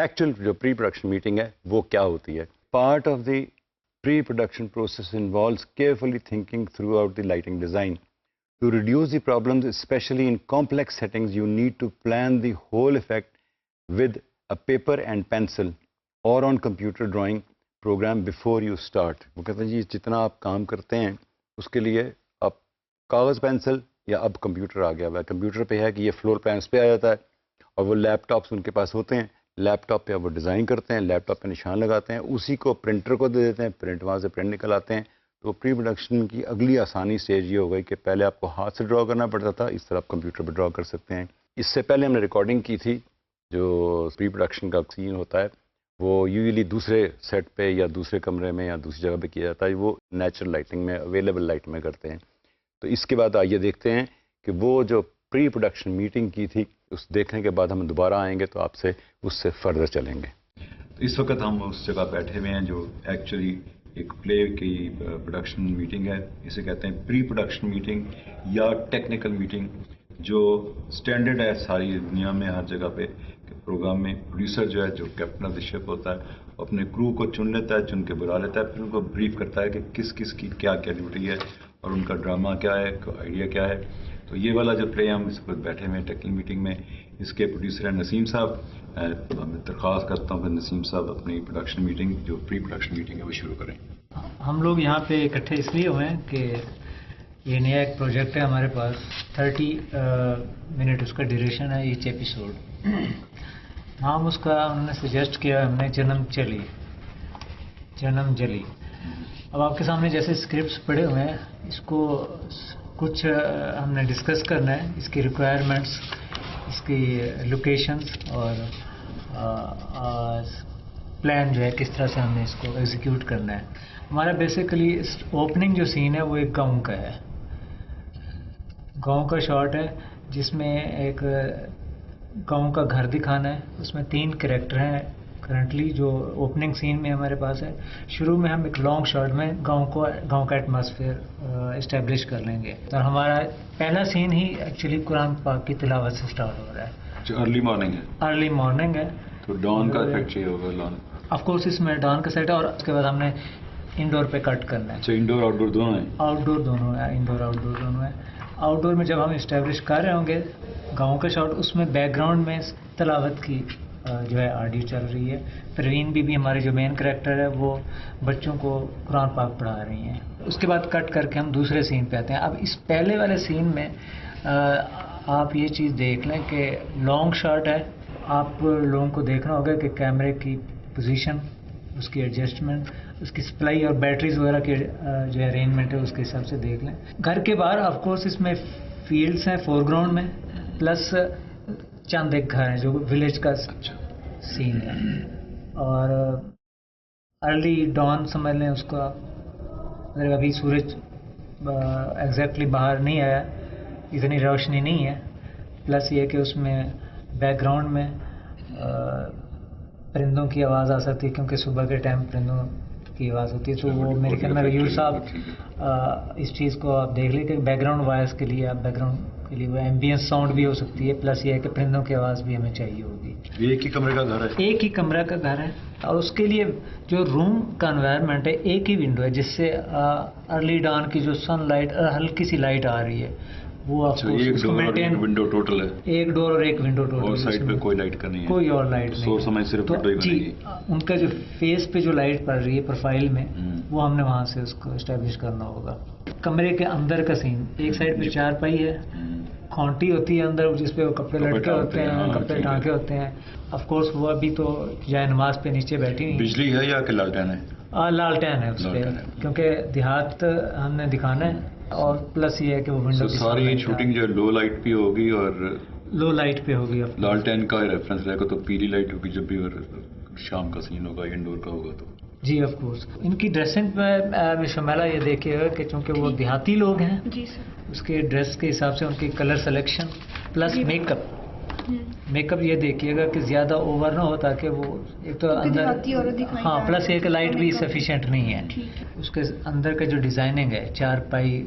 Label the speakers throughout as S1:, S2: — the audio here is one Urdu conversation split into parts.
S1: ایکچوئل جو پری پروڈکشن میٹنگ ہے وہ کیا ہوتی ہے. Part of the pre production process involves carefully thinking throughout the lighting design. To reduce the problems, especially in complex settings, you need to plan the whole effect with a paper and pencil or on computer drawing program before you start. وہ کہتے ہیں جی جتنا آپ کام کرتے ہیں اس کے لیے آپ کاغذ پینسل یا اب کمپیوٹر آ گیا ہوا ہے, کمپیوٹر پہ ہے کہ یہ فلور پلانس پہ آ جاتا ہے اور وہ لیپ ٹاپس ان کے پاس ہوتے ہیں, لیپ ٹاپ پہ وہ ڈیزائن کرتے ہیں, لیپ ٹاپ پہ نشان لگاتے ہیں, اسی کو پرنٹر کو دے دیتے ہیں, پرنٹ وہاں سے پرنٹ نکل آتے ہیں. تو پری پروڈکشن کی اگلی آسانی اسٹیج یہ ہو گئی کہ پہلے آپ کو ہاتھ سے ڈرا کرنا پڑتا تھا, اس طرح آپ کمپیوٹر پہ ڈرا کر سکتے ہیں. اس سے پہلے ہم نے ریکارڈنگ کی تھی. جو پری پروڈکشن کا سین ہوتا ہے وہ یوزلی دوسرے سیٹ پہ یا دوسرے کمرے میں یا دوسری جگہ پہ کیا جاتا ہے, وہ نیچرل لائٹنگ میں اویلیبل لائٹ میں کرتے ہیں. تو اس کے بعد آئیے دیکھتے ہیں کہ وہ جو پری پروڈکشن میٹنگ کی تھی اس دیکھنے کے بعد ہم دوبارہ آئیں گے تو آپ سے اس سے فردر چلیں گے.
S2: اس وقت ہم اس جگہ بیٹھے ہوئے ہیں جو ایکچولی ایک پلے کی پروڈکشن میٹنگ ہے. اسے کہتے ہیں پری پروڈکشن میٹنگ یا ٹیکنیکل میٹنگ, جو سٹینڈرڈ ہے ساری دنیا میں ہر جگہ پہ. کہ پروگرام میں پروڈیوسر جو ہے, جو کیپٹن آف دی شپ ہوتا ہے, اپنے کرو کو چن لیتا ہے, چن کے بلا لیتا ہے, پھر ان کو بریف کرتا ہے کہ کس کس کی کیا کیا ڈیوٹی ہے اور ان کا ڈرامہ کیا ہے, آئیڈیا کیا ہے. تو یہ والا جو پلے ہم اس وقت بیٹھے ہوئے ہیں ٹیکنیکل میٹنگ میں, اس کے پروڈیوسر ہیں نسیم صاحب. میں درخواست کرتا ہوں کہ نسیم صاحب اپنی پروڈکشن میٹنگ جو پری پروڈکشن میٹنگ ہے وہ شروع کریں.
S3: ہم لوگ یہاں پہ اکٹھے اس لیے ہوئے ہیں کہ یہ نیا ایک پروجیکٹ ہے ہمارے پاس. 30 منٹ اس کا ڈیوریشن ہے ایچ ایپیسوڈ. نام اس کا انہوں نے سجیسٹ کیا ہم نے جنم جلی. اب آپ کے سامنے جیسے اسکرپٹس پڑے ہوئے ہیں, اس کو کچھ ہم نے ڈسکس کرنا ہے, اس کی ریکوائرمنٹس, اس کی لوکیشنز اور پلان جو ہے کس طرح سے ہم نے اس کو ایگزیکیوٹ کرنا ہے. ہمارا بیسیکلی اوپننگ جو سین ہے وہ ایک گاؤں کا ہے, گاؤں کا شاٹ ہے جس میں ایک گاؤں کا گھر دکھانا ہے. اس میں 3 کریکٹر ہیں کرنٹلی جو اوپننگ سین میں ہمارے پاس ہے. شروع میں ہم ایک لانگ شاٹ میں گاؤں کا ایٹماسفیئر اسٹیبلش کر لیں گے. تو ہمارا پہلا سین ہی ایکچولی قرآن پاک کی تلاوت سے اسٹارٹ ہو رہا ہے.
S2: ارلی مارننگ ہے.
S3: ارلی مارننگ ہے
S2: تو ڈان کا افیکٹ چاہیے ہوگا.
S3: آف کورس اس میں ڈان کا سیٹ ہے, اور اس کے بعد ہم نے انڈور پہ کٹ کرنا ہے.
S2: اچھا, انڈور آؤٹ ڈور دونوں ہیں.
S3: آؤٹ ڈور دونوں ہے, انڈور آؤٹ ڈور دونوں ہے. آؤٹ ڈور میں جب ہم اسٹیبلش کر رہے ہوں گے گاؤں کا شاٹ, اس میں بیک گراؤنڈ میں تلاوت کی جو ہے آڈیو چل رہی ہے. پروین بی ہمارے جو مین کریکٹر ہے وہ بچوں کو قرآن پاک پڑھا رہی ہیں. اس کے بعد کٹ کر کے ہم دوسرے سین پہ آتے ہیں. اب اس پہلے والے سین میں آپ یہ چیز دیکھ لیں کہ لانگ شاٹ ہے. آپ لوگوں کو دیکھنا ہوگا کہ کیمرے کی پوزیشن, اس کی ایڈجسٹمنٹ, اس کی سپلائی اور بیٹریز وغیرہ کے جو ارینجمنٹ ہے اس کے حساب سے دیکھ لیں. گھر کے باہر آف کورس اس میں فیلڈس ہیں فور گراؤنڈ میں, پلس چند ایک گھر ہیں جو ولیج کا سین ہے. اور ارلی ڈان سمجھ لیں اس کا, ابھی سورج ایگزیکٹلی باہر نہیں آیا, اتنی روشنی نہیں ہے. پلس یہ کہ اس میں بیک گراؤنڈ میں پرندوں کی آواز آ سکتی ہے کیونکہ صبح کے ٹائم پرندوں کی آواز ہوتی ہے. تو وہ میرے خیال میں ریور صاحب اس چیز کو آپ دیکھ لیں کہ بیک گراؤنڈ وائس کے لیے, آپ بیک گراؤنڈ کے لیے وہ ایمبینس ساؤنڈ بھی ہو سکتی ہے. پلس یہ ہے کہ پرندوں کی آواز بھی ہمیں چاہیے ہوگی.
S2: ایک ہی کمرے کا گھر ہے.
S3: ایک ہی کمرہ کا گھر ہے, اور اس کے لیے جو روم کا انوائرمنٹ ہے ایک ہی ونڈو ہے جس سے ارلی ڈان کی جو سن لائٹ ہلکی سی لائٹ آ رہی ہے وہ آپ کو
S2: ایک ونڈو ٹوٹل ہے.
S3: ایک ڈور اور ایک ونڈو ٹوٹل.
S2: اور سائڈ پہ کوئی لائٹ کا نہیں ہے,
S3: کوئی اور لائٹ نہیں.
S2: سورس ہمیں صرف ونڈو ہی
S3: جی, ان کا جو فیس پہ جو لائٹ پڑ رہی ہے پروفائل میں وہ ہم نے وہاں سے اس کو اسٹیبلش کرنا ہوگا. کمرے کے اندر کا سین, ایک سائڈ پہ 4 پائی ہے, کھونٹی ہوتی ہے اندر جس پہ وہ کپڑے لٹکے ہوتے ہیں, کپڑے ٹانکے ہوتے ہیں. آف کورس وہ ابھی تو جائے نماز پہ نیچے بیٹھی ہوئی.
S2: بجلی ہے یا کہ لالٹین ہے؟
S3: لالٹین ہے اس پہ, کیونکہ دیہات ہم نے دکھانا ہے. اور پلس یہ ہے کہ وہ ونڈو
S2: ساری شوٹنگ جو لو لائٹ پہ ہوگی اور
S3: لو لائٹ پہ ہوگی.
S2: لالٹین کا ریفرنس رہے گا تو پیلی لائٹ ہوگی جب بھی, اور شام کا سین ہوگا انڈور کا ہوگا تو.
S3: جی آف کورس. ان کی ڈریسنگ میں شمیلا یہ دیکھیے گا کہ چونکہ وہ دیہاتی لوگ ہیں,
S4: جی سر,
S3: اس کے ڈریس کے حساب سے ان کی colour selection plus make up. Make up یہ دیکھیے گا کہ زیادہ اوور نہ ہو تاکہ وہ ایک تو اندر, ہاں, پلس ایک لائٹ بھی سفیشینٹ نہیں ہے. اس کے اندر کا جو ڈیزائننگ ہے 4 پائی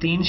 S3: 3